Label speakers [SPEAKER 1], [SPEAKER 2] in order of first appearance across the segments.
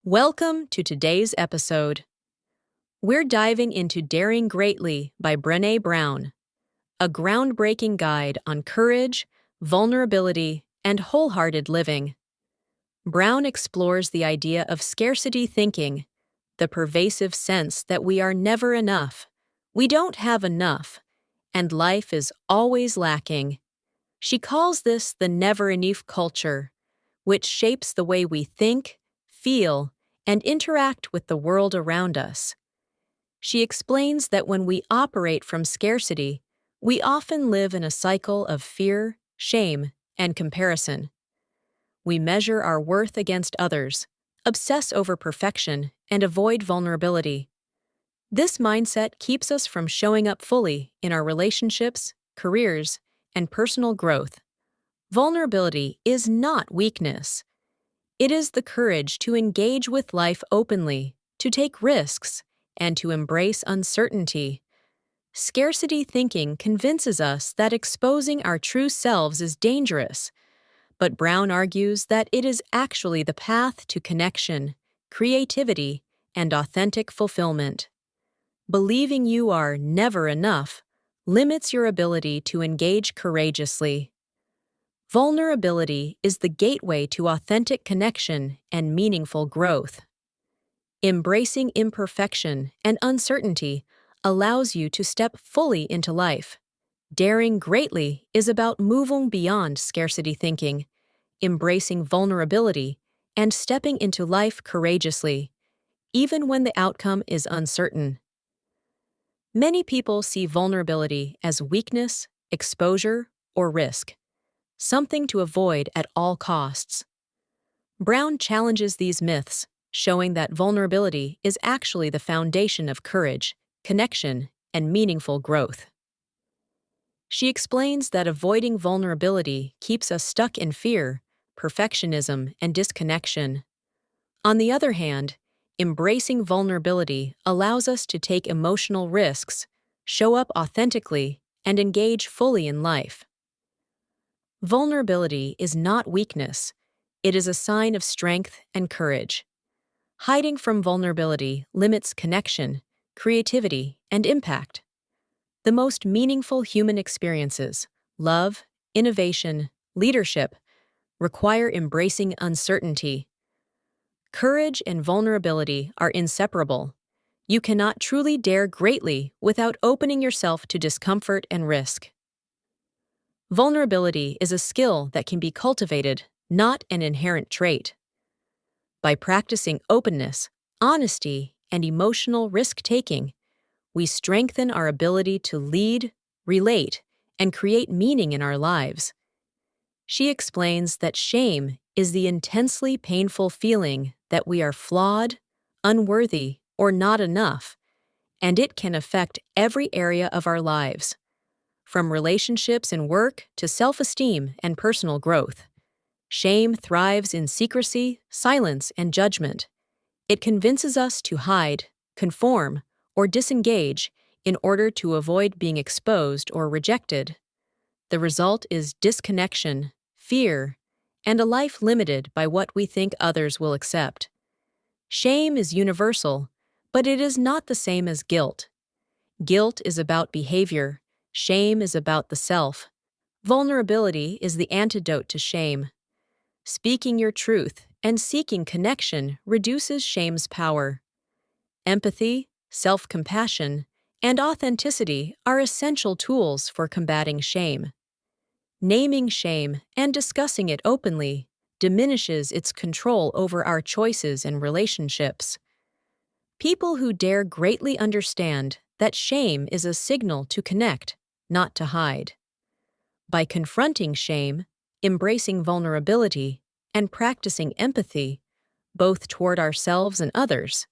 [SPEAKER 1] Welcome to today's episode. We're diving into Daring Greatly by Brené Brown, a groundbreaking guide on courage, vulnerability, and wholehearted living. Brown explores the idea of scarcity thinking, the pervasive sense that we are never enough, we don't have enough, and life is always lacking. She calls this the never enough culture, which shapes the way we think, feel, and interact with the world around us. She explains that when we operate from scarcity, we often live in a cycle of fear, shame, and comparison. We measure our worth against others, obsess over perfection, and avoid vulnerability. This mindset keeps us from showing up fully in our relationships, careers, and personal growth. Vulnerability is not weakness. It is the courage to engage with life openly, to take risks, and to embrace uncertainty. Scarcity thinking convinces us that exposing our true selves is dangerous, but Brown argues that it is actually the path to connection, creativity, and authentic fulfillment. Believing you are never enough limits your ability to engage courageously. Vulnerability is the gateway to authentic connection and meaningful growth. Embracing imperfection and uncertainty allows you to step fully into life. Daring greatly is about moving beyond scarcity thinking, embracing vulnerability, and stepping into life courageously, even when the outcome is uncertain. Many people see vulnerability as weakness, exposure, or risk, something to avoid at all costs. Brown challenges these myths, showing that vulnerability is actually the foundation of courage, connection, and meaningful growth. She explains that avoiding vulnerability keeps us stuck in fear, perfectionism, and disconnection. On the other hand, embracing vulnerability allows us to take emotional risks, show up authentically, and engage fully in life. Vulnerability is not weakness. It is a sign of strength and courage. Hiding from vulnerability limits connection, creativity, and impact. The most meaningful human experiences, love, innovation, leadership, require embracing uncertainty. Courage and vulnerability are inseparable. You cannot truly dare greatly without opening yourself to discomfort and risk. Vulnerability is a skill that can be cultivated, not an inherent trait. By practicing openness, honesty, and emotional risk-taking, we strengthen our ability to lead, relate, and create meaning in our lives. She explains that shame is the intensely painful feeling that we are flawed, unworthy, or not enough, and it can affect every area of our lives, from relationships and work to self-esteem and personal growth. Shame thrives in secrecy, silence, and judgment. It convinces us to hide, conform, or disengage in order to avoid being exposed or rejected. The result is disconnection, fear, and a life limited by what we think others will accept. Shame is universal, but it is not the same as guilt. Guilt is about behavior. Shame is about the self. Vulnerability is the antidote to shame. Speaking your truth and seeking connection reduces shame's power. Empathy, self-compassion, and authenticity are essential tools for combating shame. Naming shame and discussing it openly diminishes its control over our choices and relationships. People who dare greatly understand that shame is a signal to connect, not to hide. By confronting shame, embracing vulnerability, and practicing empathy, both toward ourselves and others,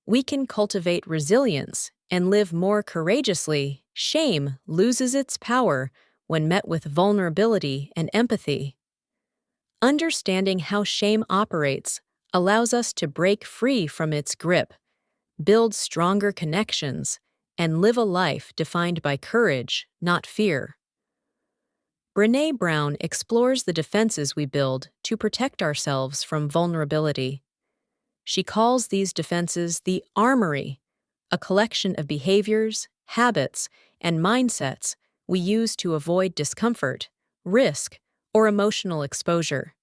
[SPEAKER 1] we can cultivate resilience and live more courageously. Shame loses its power when met with vulnerability and empathy. Understanding how shame operates allows us to break free from its grip, build stronger connections, and live a life defined by courage, not fear. Brené Brown explores the defenses we build to protect ourselves from vulnerability. She calls these defenses the armory, a collection of behaviors, habits, and mindsets we use to avoid discomfort, risk, or emotional exposure.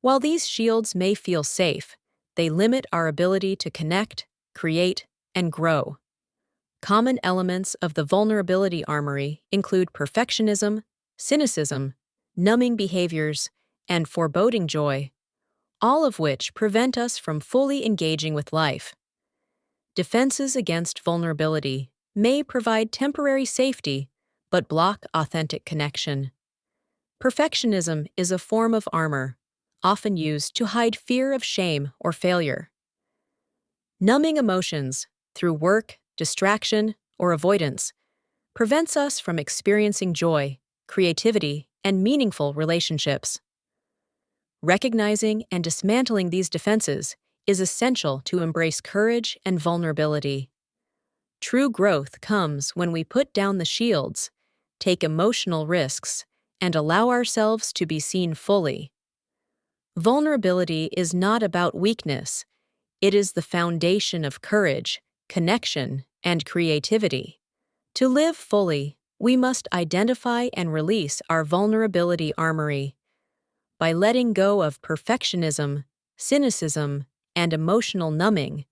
[SPEAKER 1] While these shields may feel safe, they limit our ability to connect, create, and grow. Common elements of the vulnerability armory include perfectionism, cynicism, numbing behaviors, and foreboding joy, all of which prevent us from fully engaging with life. Defenses against vulnerability may provide temporary safety, but block authentic connection. Perfectionism is a form of armor, often used to hide fear of shame or failure. Numbing emotions through work, distraction, or avoidance prevents us from experiencing joy, creativity, and meaningful relationships. Recognizing and dismantling these defenses is essential to embrace courage and vulnerability. True growth comes when we put down the shields, take emotional risks, and allow ourselves to be seen fully. Vulnerability is not about weakness. It is the foundation of courage, connection, and creativity. To live fully, we must identify and release our vulnerability armory. By letting go of perfectionism, cynicism, and emotional numbing,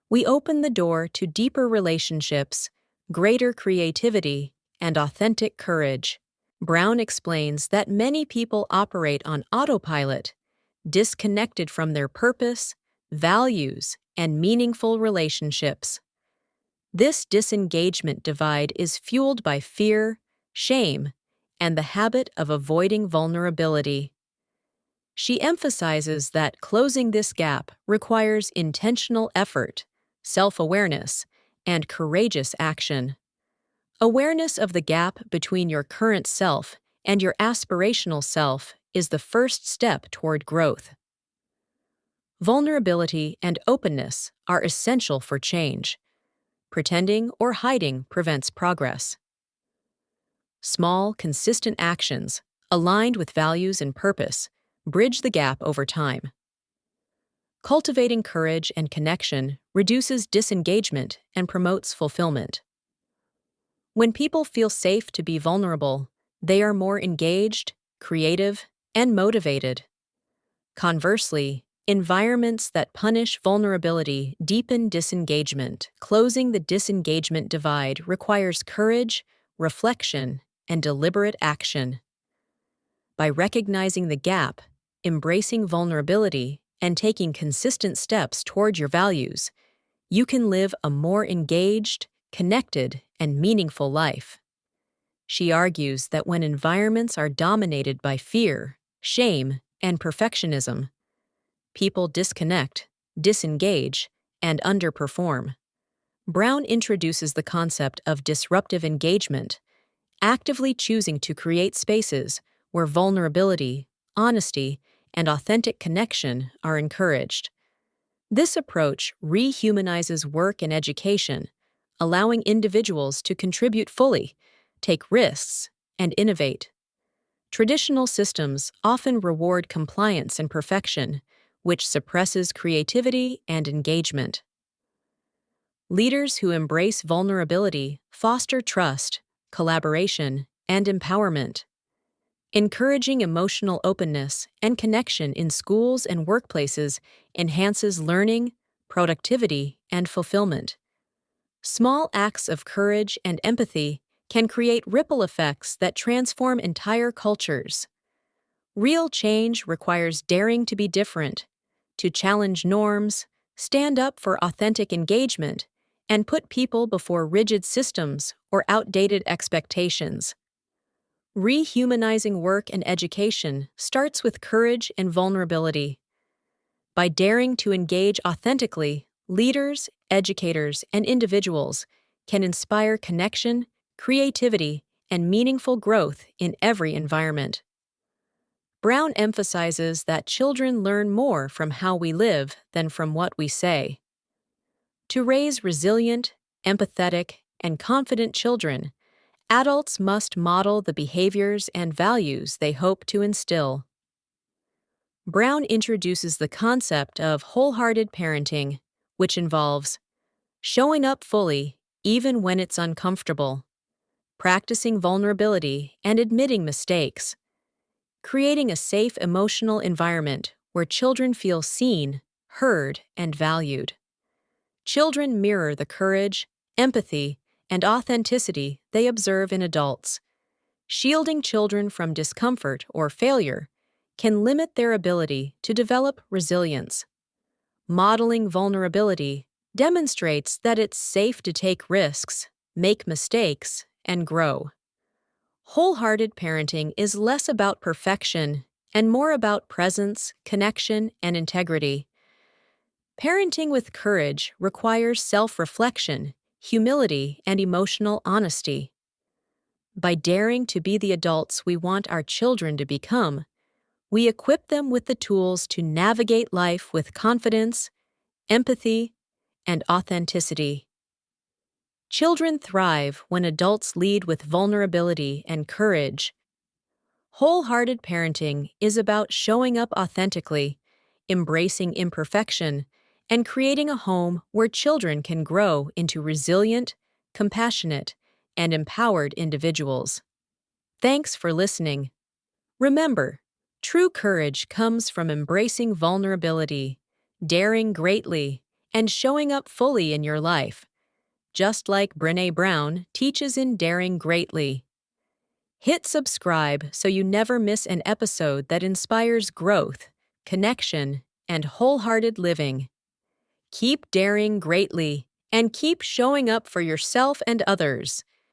[SPEAKER 1] we open the door to deeper relationships, greater creativity, and authentic courage. Brown explains that many people operate on autopilot, disconnected from their purpose, values, and meaningful relationships. This disengagement divide is fueled by fear, shame, and the habit of avoiding vulnerability. She emphasizes that closing this gap requires intentional effort, self-awareness, and courageous action. Awareness of the gap between your current self and your aspirational self is the first step toward growth. Vulnerability and openness are essential for change. Pretending or hiding prevents progress. Small, consistent actions, aligned with values and purpose, bridge the gap over time. Cultivating courage and connection reduces disengagement and promotes fulfillment. When people feel safe to be vulnerable, they are more engaged, creative, and motivated. Conversely, environments that punish vulnerability deepen disengagement. Closing the disengagement divide requires courage, reflection, and deliberate action. By recognizing the gap, embracing vulnerability, and taking consistent steps toward your values, you can live a more engaged, connected, and meaningful life. She argues that when environments are dominated by fear, shame, and perfectionism, people disconnect, disengage, and underperform. Brown introduces the concept of disruptive engagement, actively choosing to create spaces where vulnerability, honesty, and authentic connection are encouraged. This approach rehumanizes work and education, allowing individuals to contribute fully, take risks, and innovate. Traditional systems often reward compliance and perfection, which suppresses creativity and engagement. Leaders who embrace vulnerability foster trust, collaboration, and empowerment. Encouraging emotional openness and connection in schools and workplaces enhances learning, productivity, and fulfillment. Small acts of courage and empathy can create ripple effects that transform entire cultures. Real change requires daring to be different, to challenge norms, stand up for authentic engagement, and put people before rigid systems or outdated expectations. Rehumanizing work and education starts with courage and vulnerability. By daring to engage authentically, leaders, educators, and individuals can inspire connection, creativity, and meaningful growth in every environment. Brown emphasizes that children learn more from how we live than from what we say. To raise resilient, empathetic, and confident children, adults must model the behaviors and values they hope to instill. Brown introduces the concept of wholehearted parenting, which involves showing up fully even when it's uncomfortable, practicing vulnerability and admitting mistakes, creating a safe emotional environment where children feel seen, heard, and valued. Children mirror the courage, empathy, and authenticity they observe in adults. Shielding children from discomfort or failure can limit their ability to develop resilience. Modeling vulnerability demonstrates that it's safe to take risks, make mistakes, and grow. Wholehearted parenting is less about perfection and more about presence, connection, and integrity. Parenting with courage requires self-reflection, humility, and emotional honesty. By daring to be the adults we want our children to become, we equip them with the tools to navigate life with confidence, empathy, and authenticity. Children thrive when adults lead with vulnerability and courage. Wholehearted parenting is about showing up authentically, embracing imperfection, and creating a home where children can grow into resilient, compassionate, and empowered individuals. Thanks for listening. Remember, true courage comes from embracing vulnerability, daring greatly, and showing up fully in your life, just like Brené Brown teaches in Daring Greatly. Hit subscribe so you never miss an episode that inspires growth, connection, and wholehearted living. Keep daring greatly and keep showing up for yourself and others.